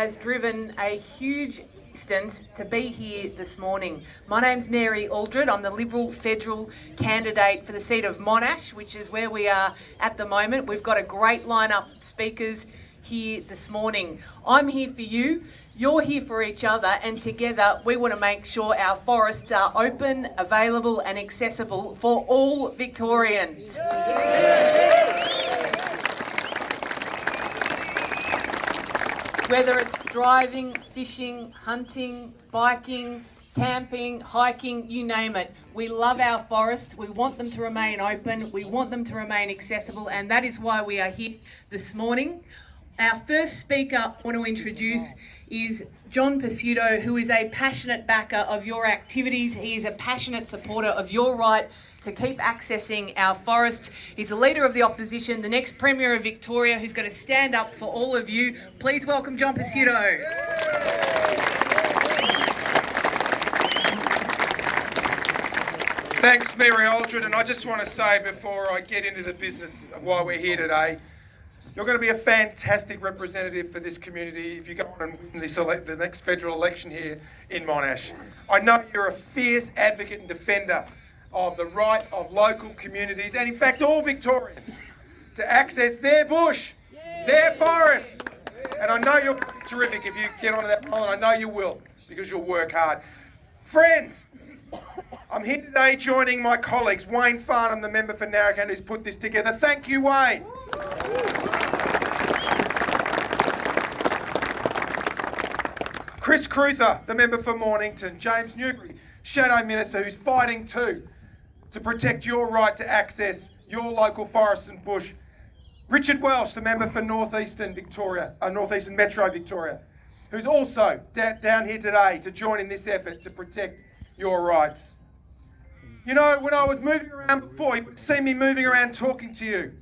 has driven a huge distance to be here this morning. My name's Mary Aldred. I'm the Liberal federal candidate for the seat of Monash, which is where we are at the moment. We've got a great lineup of speakers here this morning. I'm here for you, you're here for each other, and together we want to make sure our forests are open, available and accessible for all Victorians. Whether it's driving, fishing, hunting, biking, camping, hiking, you name it. We love our forests. We want them to remain open. We want them to remain accessible, and that is why we are here this morning. Our first speaker I want to introduce is John Pizzuto, who is a passionate backer of your activities. He is a passionate supporter of your right to keep accessing our forests. He's a leader of the opposition, the next Premier of Victoria, who's going to stand up for all of you. Please welcome John Pizzuto. Thanks, Mary Aldred, and I just want to say before I get into the business of why we're here today, you're going to be a fantastic representative for this community if you go on and win the next federal election here in Monash. I know you're a fierce advocate and defender of the right of local communities, and in fact all Victorians, to access their bush, their forests. And I know you're terrific if you get onto that role, and I know you will, because you'll work hard. Friends, I'm here today joining my colleagues, Wayne Farnham, the member for Narragansett, who's put this together. Thank you, Wayne. Chris Cruther, the member for Mornington. James Newbury, Shadow Minister, who's fighting too to protect your right to access your local forests and bush. Richard Welsh, the member for Northeastern Metro Victoria, who's also down here today to join in this effort to protect your rights. You know, when I was moving around before, you would see me moving around talking to you,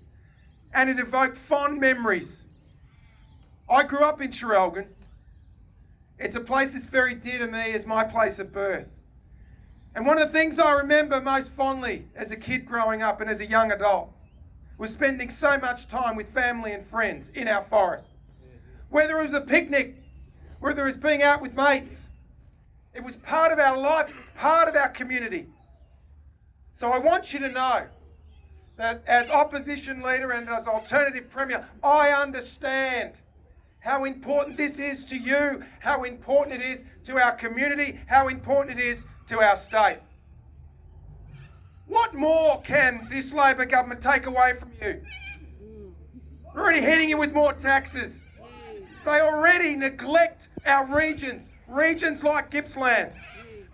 and it evoked fond memories. I grew up in Traralgon. It's a place that's very dear to me as my place of birth. And one of the things I remember most fondly as a kid growing up and as a young adult was spending so much time with family and friends in our forest. Whether it was a picnic, whether it was being out with mates, it was part of our life, it was part of our community. So I want you to know that as opposition leader and as alternative premier, I understand how important this is to you, how important it is to our community, how important it is to our state. What more can this Labor government take away from you? They're already hitting you with more taxes. They already neglect our regions like Gippsland,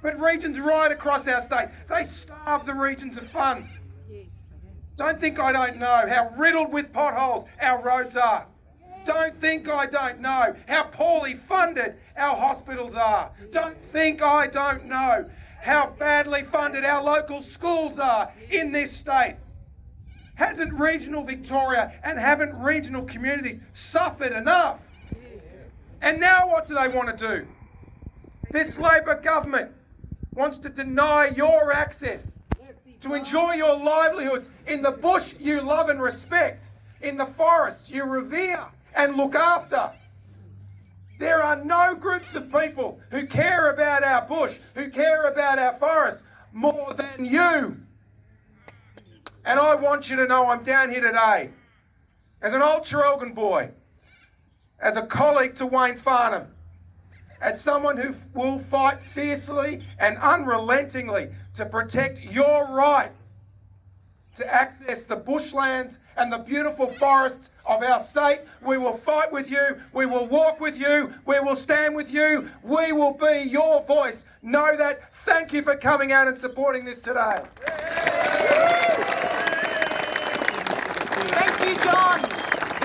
but regions right across our state. They starve the regions of funds. Don't think I don't know how riddled with potholes our roads are. Don't think I don't know how poorly funded our hospitals are. Don't think I don't know how badly funded our local schools are in this state. Hasn't regional Victoria and haven't regional communities suffered enough? And now what do they want to do? This Labor government wants to deny your access to enjoy your livelihoods in the bush you love and respect, in the forests you revere and look after. There are no groups of people who care about our bush, who care about our forests more than you. And I want you to know I'm down here today as an old Traralgon boy, as a colleague to Wayne Farnham, as someone who will fight fiercely and unrelentingly to protect your right to access the bushlands and the beautiful forests of our state. We will fight with you, we will walk with you, we will stand with you, we will be your voice. Know that. Thank you for coming out and supporting this today. Thank you, John.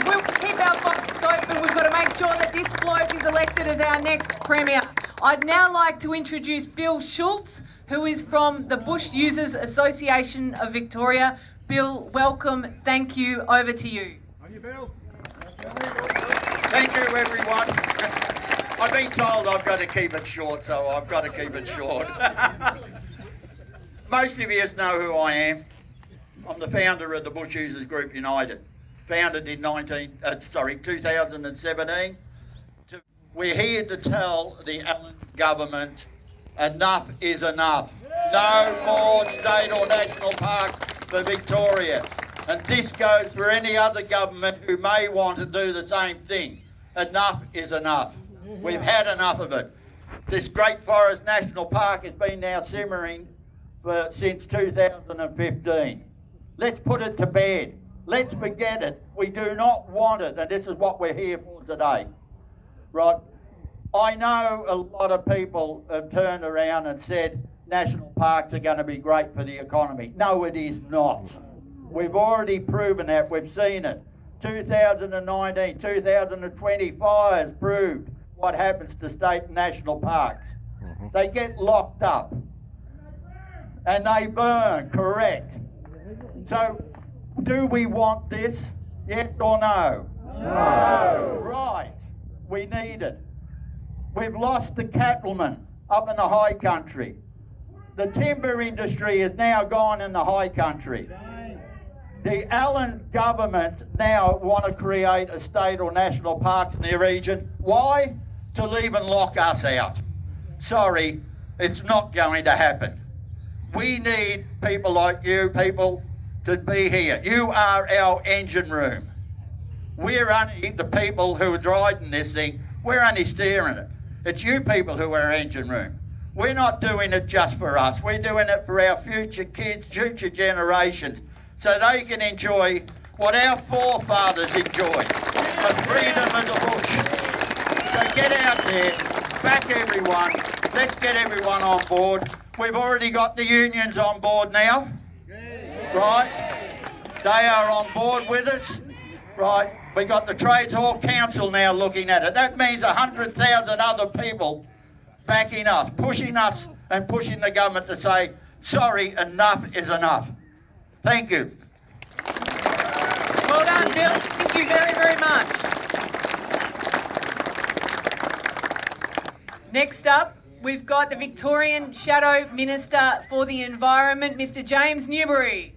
We'll keep our forests open. We've got to make sure that this bloke is elected as our next Premier. I'd now like to introduce Bill Schultz, who is from the Bush Users Association of Victoria. Bill, welcome. Thank you. Over to you. On you, Bill. Thank you, everyone. I've been told I've got to keep it short, so I've got to keep it short. Most of you know who I am. I'm the founder of the Bush Users Group United, founded in 2017 we're here to tell the Allen government enough is enough. No more state or national parks for Victoria. And this goes for any other government who may want to do the same thing. Enough is enough. We've had enough of it. This Great Forest National Park has been now simmering since 2015. Let's put it to bed. Let's forget it. We do not want it, and this is what we're here for today. Right? I know a lot of people have turned around and said national parks are going to be great for the economy. No, it is not. We've already proven that. We've seen it. 2019, 2020 fires proved what happens to state and national parks. They get locked up and they burn, correct? So, do we want this? Yes or no? No. Right. We need it. We've lost the cattlemen up in the high country. The timber industry is now gone in the high country. The Allen government now want to create a state or national parks in their region. Why? To leave and lock us out. Sorry, it's not going to happen. We need people like you people to be here. You are our engine room. We're only the people who are driving this thing. We're only steering it. It's you people who are our engine room. We're not doing it just for us. We're doing it for our future kids, future generations, so they can enjoy what our forefathers enjoyed, the freedom of the bush. So get out there, back everyone, let's get everyone on board. We've already got the unions on board now, right? They are on board with us, right? We got the Trades Hall Council now looking at it. That means 100,000 other people backing us and pushing the government to say, sorry, enough is enough. Thank you. Well done, Bill. Thank you very, very much. Next up, we've got the Victorian Shadow Minister for the Environment, Mr. James Newbury.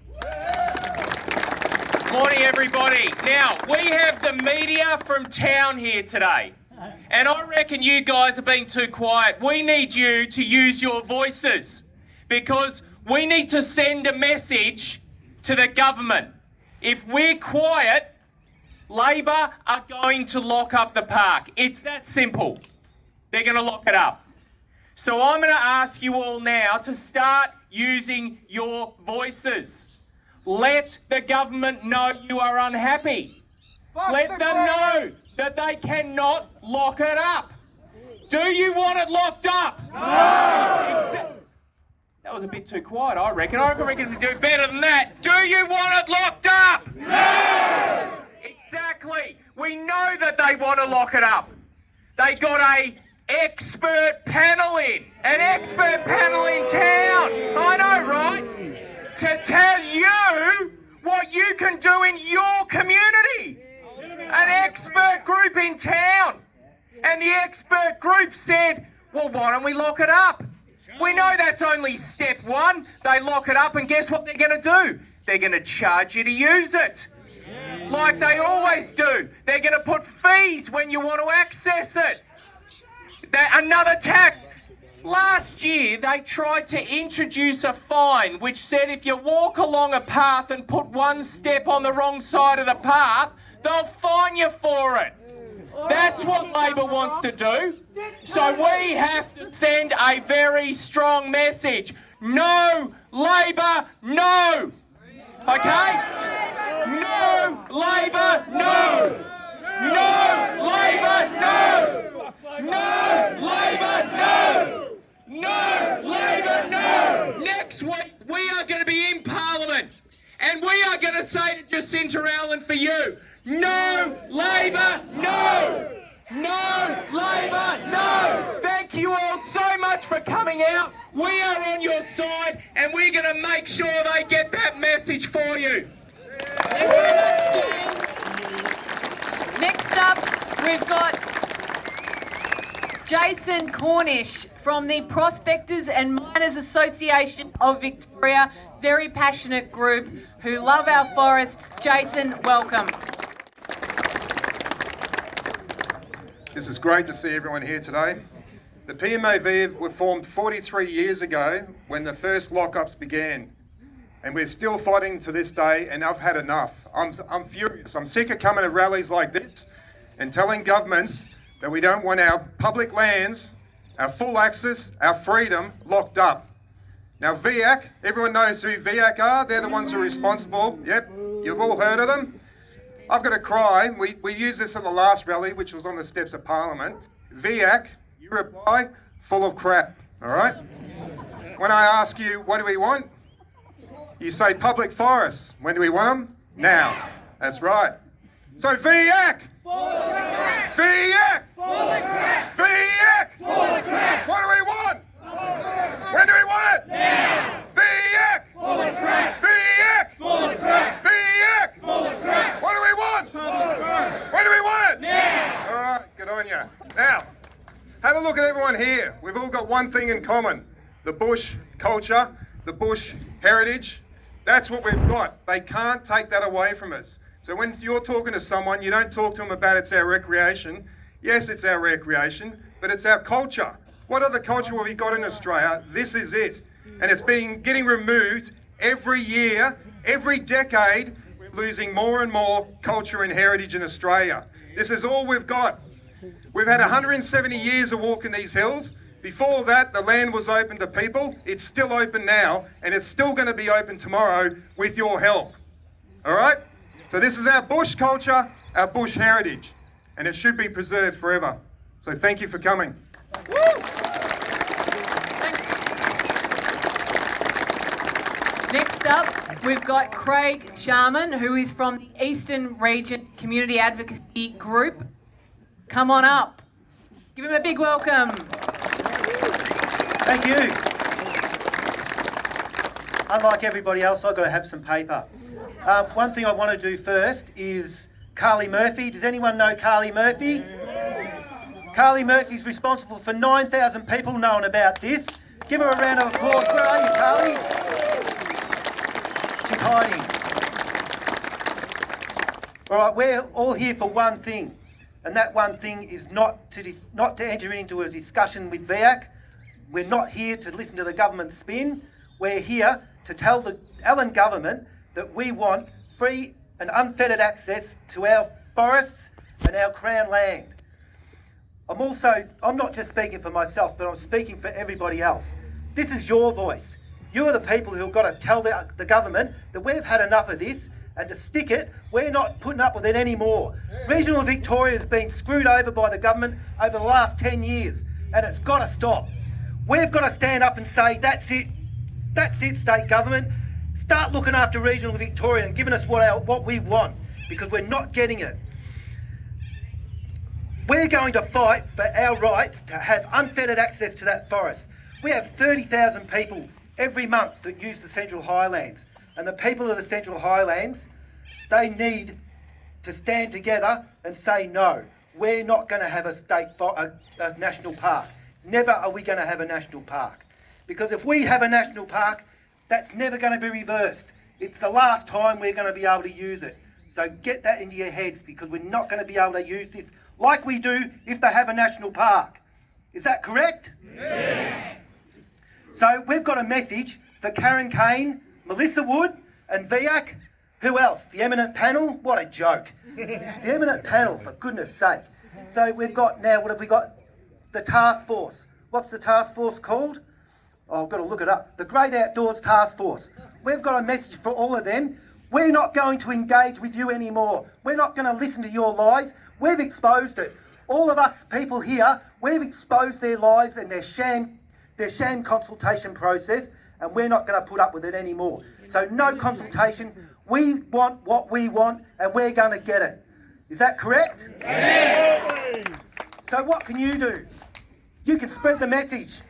Morning, everybody. Now, we have the media from town here today, and I reckon you guys are being too quiet. We need you to use your voices because we need to send a message to the government. If we're quiet, Labor are going to lock up the park. It's that simple. They're going to lock it up. So I'm going to ask you all now to start using your voices. Let the government know you are unhappy. Let them know that they cannot lock it up. Do you want it locked up? No! That was a bit too quiet, I reckon. I reckon we do better than that. Do you want it locked up? No! Exactly. We know that they want to lock it up. They got an expert panel in town. I know, right? To tell you what you can do in your community. An expert group in town. And the expert group said, well, why don't we lock it up? We know that's only step one. They lock it up and guess what they're going to do? They're going to charge you to use it. Like they always do. They're going to put fees when you want to access it. Another tax. Last year, they tried to introduce a fine which said if you walk along a path and put one step on the wrong side of the path, they'll fine you for it. That's what Labor wants to do. So we have to send a very strong message. No, Labor, no. Okay? No, Labor, no. No, Labor, no. No, Labor, no. No, Labor, no. Next week, we are going to be in Parliament. And we are going to say to Jacinta Allen for you, no, Labor, no! No, Labor, no! Thank you all so much for coming out. We are on your side and we're going to make sure they get that message for you. Next up, we've got Jason Cornish from the Prospectors and Miners Association of Victoria. Very passionate group who love our forests. Jason, welcome. This is great to see everyone here today. The PMAV were formed 43 years ago when the first lockups began. And we're still fighting to this day, and I've had enough. I'm furious. I'm sick of coming to rallies like this and telling governments that we don't want our public lands, our full access, our freedom locked up. Now VIAC, everyone knows who VIAC are. They're the ones who are responsible. Yep, you've all heard of them. I've got to cry. We used this at the last rally, which was on the steps of Parliament. VIAC, you reply, full of crap, all right? When I ask you, what do we want? You say public forests. When do we want them? Now. That's right. So VIAC! VIAC! VIAC! What do we want? When do we want it? Now! VIAC! VIAC! VIAC! What do we want? When do we want it? Now! All right, good on you. Now, have a look at everyone here. We've all got one thing in common. The bush culture, the bush heritage. That's what we've got. They can't take that away from us. So when you're talking to someone, you don't talk to them about it's our recreation. Yes, it's our recreation, but it's our culture. What other culture have we got in Australia? This is it. And it's been getting removed every year, every decade. We're losing more and more culture and heritage in Australia. This is all we've got. We've had 170 years of walking these hills. Before that, the land was open to people. It's still open now, and it's still going to be open tomorrow with your help. All right? So this is our bush culture, our bush heritage, and it should be preserved forever. So thank you for coming. Woo! Next up, we've got Craig Sharman, who is from the Eastern Region Community Advocacy Group. Come on up. Give him a big welcome. Thank you. Unlike everybody else, I've got to have some paper. One thing I want to do first is Carly Murphy. Does anyone know Carly Murphy? Carly Murphy's responsible for 9,000 people knowing about this. Give her a round of applause. Where are you, Carly? She's hiding. All right, we're all here for one thing, and that one thing is not to enter into a discussion with VIAC. We're not here to listen to the government spin. We're here to tell the Allen government that we want free and unfettered access to our forests and our Crown land. I'm not just speaking for myself, but I'm speaking for everybody else. This is your voice. You are the people who've got to tell the government that we've had enough of this and to stick it. We're not putting up with it anymore. Regional Victoria has been screwed over by the government over the last 10 years, and it's got to stop. We've got to stand up and say, that's it, state government. Start looking after regional Victoria and giving us what we want, because we're not getting it. We're going to fight for our rights to have unfettered access to that forest. We have 30,000 people every month that use the Central Highlands, and the people of the Central Highlands, they need to stand together and say, no, we're not going to have a national park. Never are we going to have a national park. Because if we have a national park, that's never going to be reversed. It's the last time we're going to be able to use it. So get that into your heads, because we're not going to be able to use this like we do if they have a national park. Is that correct? Yeah. So we've got a message for Karen Kane, Melissa Wood and VIAC. Who else? The Eminent Panel? What a joke. The Eminent Panel, for goodness sake. So we've got now, what have we got? The task force. What's the task force called? Oh, I've got to look it up. The Great Outdoors Task Force. We've got a message for all of them. We're not going to engage with you anymore. We're not going to listen to your lies. We've exposed it. All of us people here, we've exposed their lies and their sham consultation process, and we're not going to put up with it anymore. So no consultation. We want what we want, and we're going to get it. Is that correct? Yeah. So what can you do? You can spread the message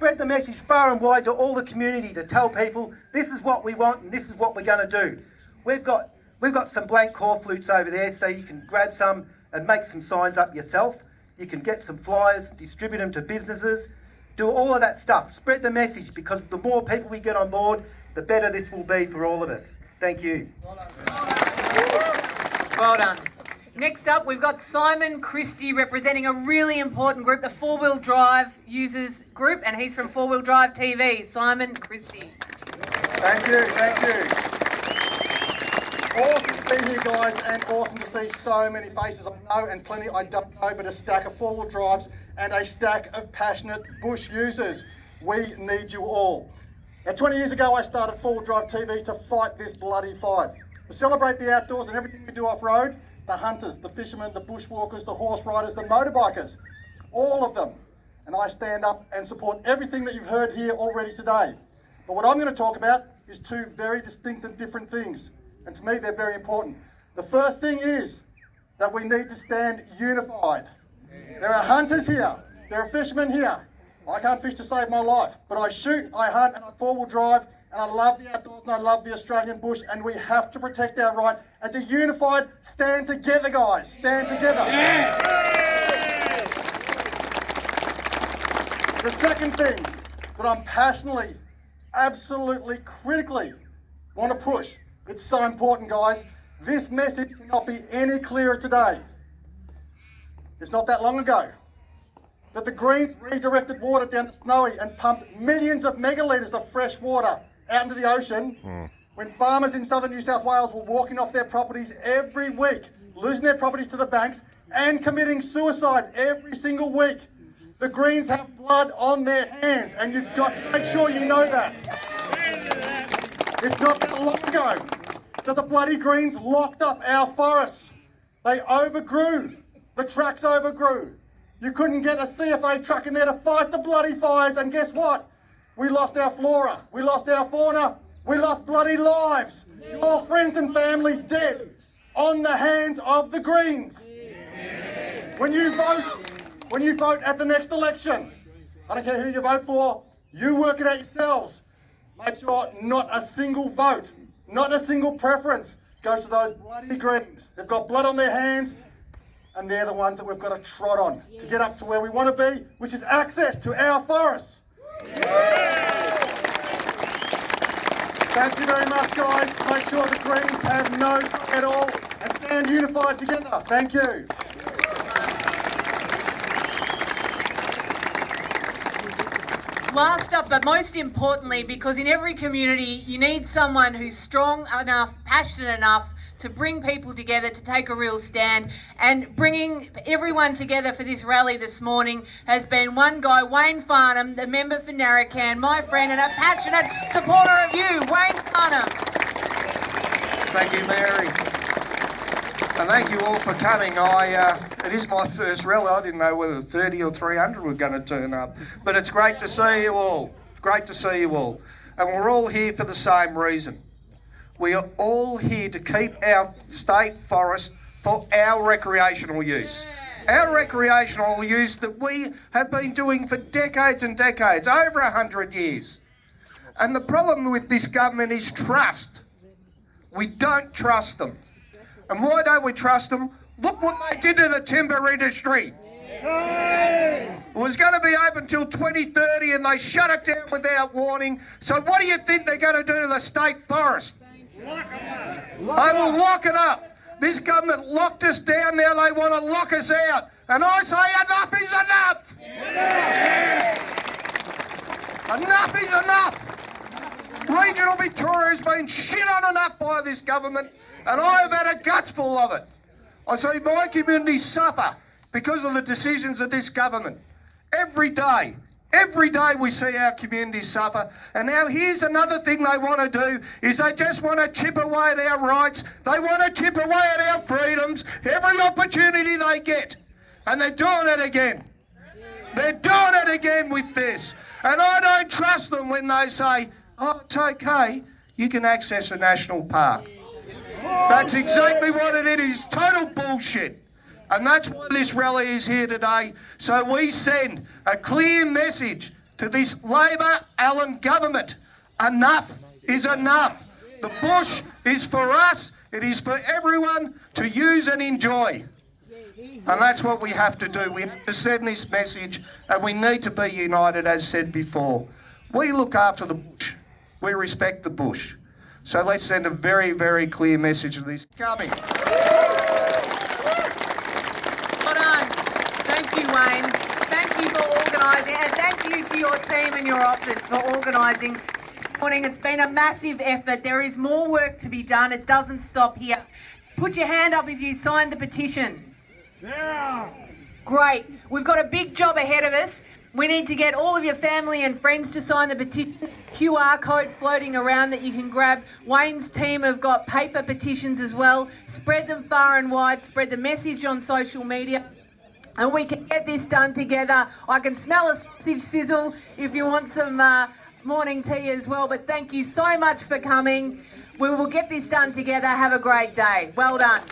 far and wide to all the community to tell people this is what we want and this is what we're going to do. We've got some blank core flutes over there, so you can grab some and make some signs up yourself. You can get some flyers, distribute them to businesses, do all of that stuff. Spread the message, because the more people we get on board, the better this will be for all of us. Thank you. Well done. Next up, we've got Simon Christie representing a really important group, the Four-Wheel Drive Users Group, and he's from Four-Wheel Drive TV. Simon Christie. Thank you. Awesome to be here, guys, and awesome to see so many faces I know and plenty I don't know, but a stack of four-wheel drives and a stack of passionate bush users. We need you all. Now, 20 years ago, I started Four-Wheel Drive TV to fight this bloody fight. To celebrate the outdoors and everything we do off-road, the hunters, the fishermen, the bushwalkers, the horse riders, the motorbikers, all of them. And I stand up and support everything that you've heard here already today. But what I'm going to talk about is two very distinct and different things. And to me, they're very important. The first thing is that we need to stand unified. There are hunters here. There are fishermen here. I can't fish to save my life, but I shoot, I hunt, and I four-wheel drive, and I love the outdoors, and I love the Australian bush, and we have to protect our right as a unified, stand together, guys. Stand together. The second thing that I'm passionately, absolutely, critically want to push, it's so important, guys. This message cannot be any clearer today. It's not that long ago that the Greens redirected water down the Snowy and pumped millions of megalitres of fresh water out into the ocean when farmers in southern New South Wales were walking off their properties every week, losing their properties to the banks and committing suicide every single week. The Greens have blood on their hands, and you've got to make sure you know that. It's not that long ago that the bloody Greens locked up our forests. They overgrew. The tracks overgrew. You couldn't get a CFA truck in there to fight the bloody fires, and guess what? We lost our flora, we lost our fauna, we lost bloody lives. Your friends and family dead on the hands of the Greens. When you vote at the next election, I don't care who you vote for, you work it out yourselves. Make sure not a single vote, not a single preference goes to those bloody Greens. They've got blood on their hands, and they're the ones that we've got to trot on to get up to where we want to be, which is access to our forests. Thank you very much, guys. Make sure the Greens have no say at all and stand unified together. Thank you. Last up, but most importantly, because in every community you need someone who's strong enough, passionate enough to bring people together to take a real stand, and bringing everyone together for this rally this morning has been one guy, Wayne Farnham, the member for Narracan, my friend and a passionate supporter of you, Wayne Farnham. Thank you, Mary. And thank you all for coming. It is my first rally. I didn't know whether 30 or 300 were going to turn up. But it's great to see you all. Great to see you all. And we're all here for the same reason. We are all here to keep our state forest for our recreational use. Our recreational use that we have been doing for decades and decades, over 100 years. And the problem with this government is trust. We don't trust them. And why don't we trust them? Look what they did to the timber industry. It was going to be open till 2030 and they shut it down without warning. So what do you think they're going to do to the state forest? They will lock it up. This government locked us down, now they want to lock us out. And I say enough is enough. Enough is enough. Regional Victoria has been shit on enough by this government, and I have had a guts full of it. I see my community suffer because of the decisions of this government. Every day we see our communities suffer. And now here's another thing they want to do, is they just want to chip away at our rights. They want to chip away at our freedoms every opportunity they get. And they're doing it again. They're doing it again with this. And I don't trust them when they say, oh, it's okay, you can access a national park. That's exactly what it is, total bullshit. And that's why this rally is here today. So we send a clear message to this Labor-Allen government. Enough is enough. The bush is for us. It is for everyone to use and enjoy. And that's what we have to do. We have to send this message, and we need to be united, as said before. We look after the bush. We respect the bush. So let's send a very, very clear message of this coming. your team and your office for organising this morning. It's been a massive effort. There is more work to be done. It doesn't stop here. Put your hand up if you signed the petition. Yeah. Great. We've got a big job ahead of us. We need to get all of your family and friends to sign the petition. QR code floating around that you can grab. Wayne's team have got paper petitions as well. Spread them far and wide. Spread the message on social media. And we can get this done together. I can smell a sausage sizzle if you want some morning tea as well. But thank you so much for coming. We will get this done together. Have a great day. Well done.